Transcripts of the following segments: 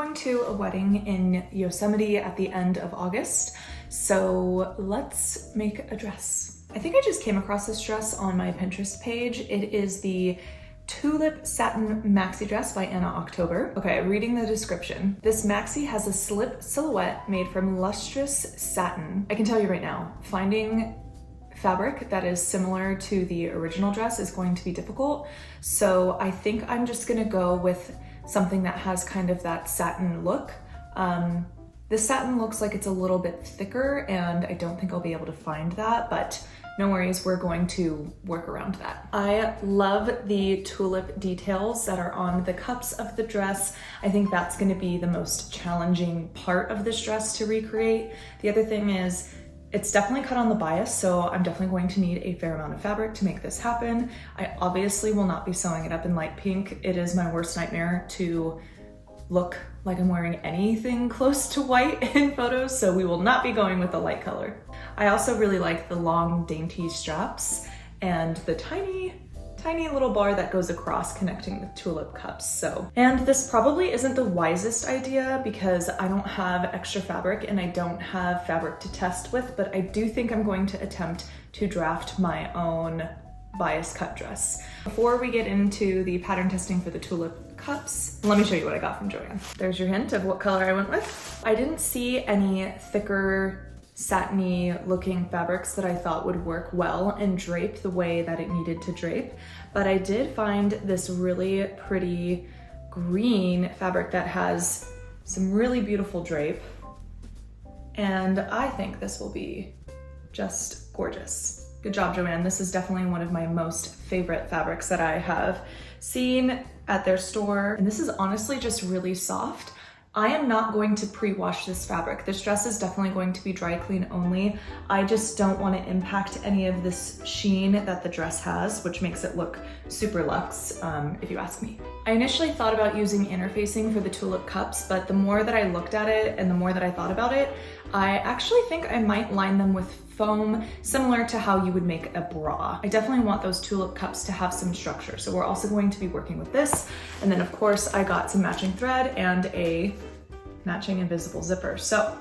going to a wedding in Yosemite at the end of August, so let's make a dress. I think I just came across this dress on my Pinterest page. It is the Tulip Satin Maxi Dress by Anna October. Okay, reading the description. This maxi has a slip silhouette made from lustrous satin. I can tell you right now, finding fabric that is similar to the original dress is going to be difficult. So I think I'm just gonna go with something that has kind of that satin look. This satin looks like it's a little bit thicker and I don't think I'll be able to find that, but no worries, we're going to work around that. I love the tulip details that are on the cups of the dress. I think that's gonna be the most challenging part of this dress to recreate. The other thing is, it's definitely cut on the bias, so I'm definitely going to need a fair amount of fabric to make this happen. I obviously will not be sewing it up in light pink. It is my worst nightmare to look like I'm wearing anything close to white in photos, so we will not be going with the light color. I also really like the long dainty straps and the tiny little bar that goes across connecting the tulip cups. And this probably isn't the wisest idea because I don't have extra fabric and I don't have fabric to test with, but I do think I'm going to attempt to draft my own bias cut dress. Before we get into the pattern testing for the tulip cups, let me show you what I got from Joann. There's your hint of what color I went with. I didn't see any thicker satiny looking fabrics that I thought would work well and drape the way that it needed to drape, but I did find this really pretty green fabric that has some really beautiful drape, and I think this will be just gorgeous. Good job, Joann. This is definitely one of my most favorite fabrics that I have seen at their store, and this is honestly just really soft. I am not going to pre-wash this fabric. This dress is definitely going to be dry clean only. I just don't want to impact any of this sheen that the dress has, which makes it look super luxe, if you ask me. I initially thought about using interfacing for the tulip cups, but the more that I looked at it and the more that I thought about it, I actually think I might line them with foam, similar to how you would make a bra. I definitely want those tulip cups to have some structure, so we're also going to be working with this. And then of course I got some matching thread and a matching invisible zipper. So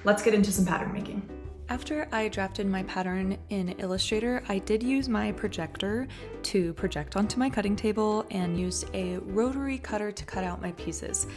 let's get into some pattern making. After I drafted my pattern in Illustrator, I did use my projector to project onto my cutting table and used a rotary cutter to cut out my pieces.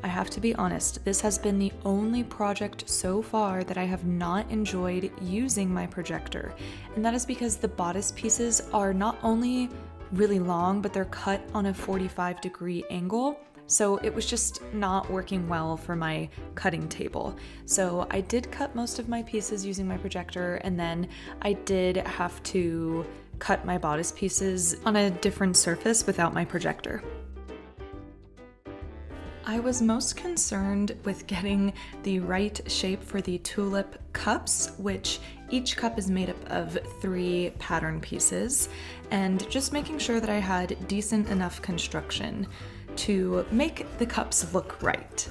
I have to be honest, this has been the only project so far that I have not enjoyed using my projector. And that is because the bodice pieces are not only really long, but they're cut on a 45-degree angle. So it was just not working well for my cutting table. So I did cut most of my pieces using my projector, and then I did have to cut my bodice pieces on a different surface without my projector. I was most concerned with getting the right shape for the tulip cups, which each cup is made up of 3 pattern pieces, and just making sure that I had decent enough construction to make the cups look right.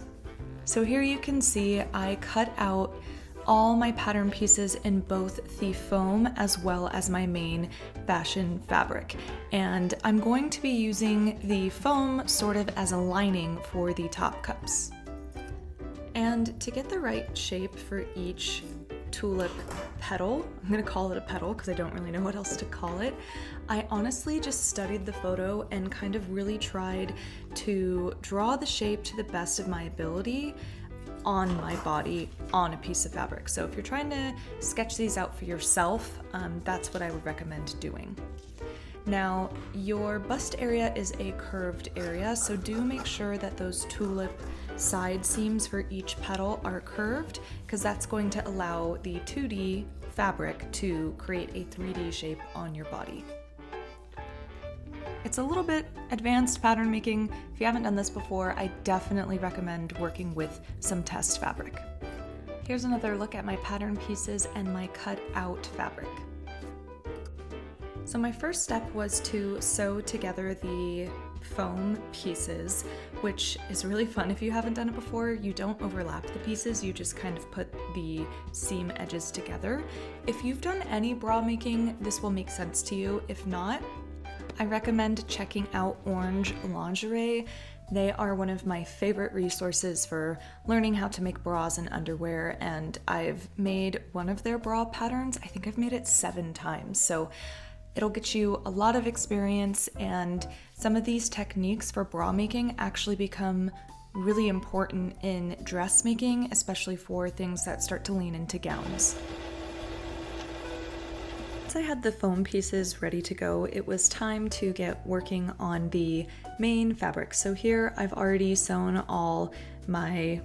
So here you can see I cut out all my pattern pieces in both the foam as well as my main fashion fabric. And I'm going to be using the foam sort of as a lining for the top cups. And to get the right shape for each tulip petal, I'm gonna call it a petal because I don't really know what else to call it, I honestly just studied the photo and kind of really tried to draw the shape to the best of my ability on my body on a piece of fabric. So if you're trying to sketch these out for yourself, that's what I would recommend doing. Now, your bust area is a curved area, so do make sure that those tulip side seams for each petal are curved, because that's going to allow the 2D fabric to create a 3D shape on your body. It's a little bit advanced pattern making. If you haven't done this before, I definitely recommend working with some test fabric. Here's another look at my pattern pieces and my cut out fabric. So my first step was to sew together the foam pieces, which is really fun. If you haven't done it before, you don't overlap the pieces, you just kind of put the seam edges together. If you've done any bra making, this will make sense to you. If not, I recommend checking out Orange Lingerie. They are one of my favorite resources for learning how to make bras and underwear, and I've made one of their bra patterns. I think I've made it 7 times, so it'll get you a lot of experience, and some of these techniques for bra making actually become really important in dressmaking, especially for things that start to lean into gowns. Once I had the foam pieces ready to go, it was time to get working on the main fabric. So here I've already sewn all my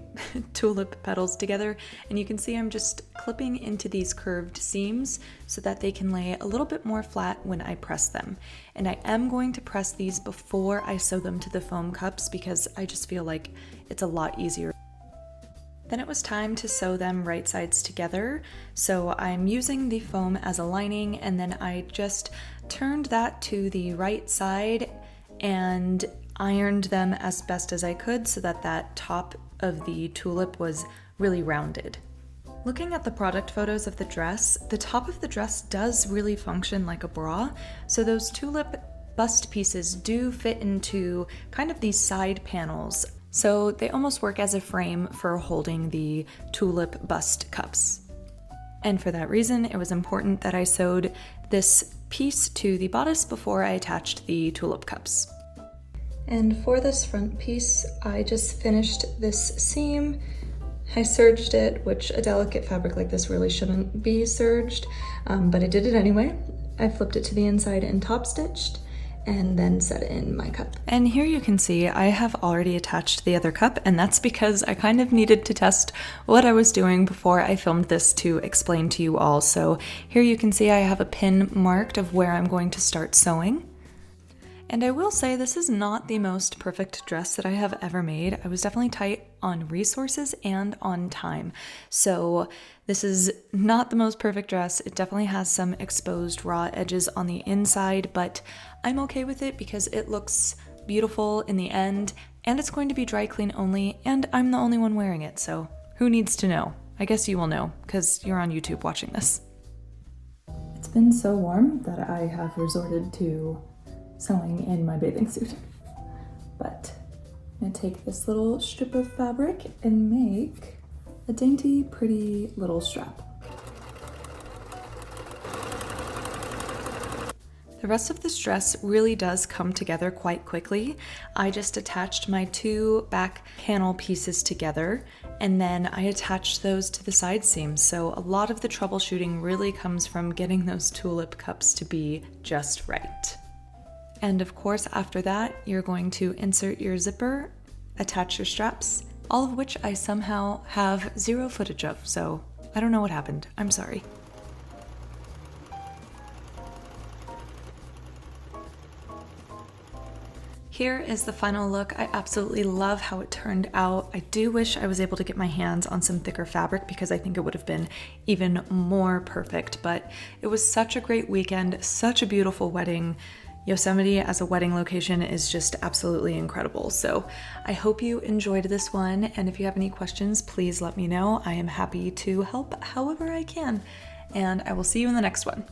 tulip petals together, and you can see I'm just clipping into these curved seams so that they can lay a little bit more flat when I press them. And I am going to press these before I sew them to the foam cups because I just feel like it's a lot easier. Then it was time to sew them right sides together. So I'm using the foam as a lining, and then I just turned that to the right side and ironed them as best as I could so that that top of the tulip was really rounded. Looking at the product photos of the dress, the top of the dress does really function like a bra. So those tulip bust pieces do fit into kind of these side panels. So they almost work as a frame for holding the tulip bust cups. And for that reason, it was important that I sewed this piece to the bodice before I attached the tulip cups. And for this front piece, I just finished this seam. I serged it, which a delicate fabric like this really shouldn't be serged, but I did it anyway. I flipped it to the inside and top stitched, and then set in my cup. And here you can see I have already attached the other cup, and that's because I kind of needed to test what I was doing before I filmed this to explain to you all. So here you can see I have a pin marked of where I'm going to start sewing. And I will say this is not the most perfect dress that I have ever made. I was definitely tight on resources and on time. So this is not the most perfect dress. It definitely has some exposed raw edges on the inside, but I'm okay with it because it looks beautiful in the end, and it's going to be dry clean only, and I'm the only one wearing it, so who needs to know? I guess you will know because you're on YouTube watching this. It's been so warm that I have resorted to sewing in my bathing suit. But I'm gonna take this little strip of fabric and make a dainty, pretty little strap. The rest of this dress really does come together quite quickly. I just attached my 2 back panel pieces together, and then I attached those to the side seams. So a lot of the troubleshooting really comes from getting those tulip cups to be just right. And of course, after that, you're going to insert your zipper, attach your straps, all of which I somehow have 0 footage of, so I don't know what happened. I'm sorry. Here is the final look. I absolutely love how it turned out. I do wish I was able to get my hands on some thicker fabric because I think it would have been even more perfect, but it was such a great weekend, such a beautiful wedding. Yosemite as a wedding location is just absolutely incredible. So I hope you enjoyed this one, and if you have any questions, please let me know. I am happy to help however I can, and I will see you in the next one.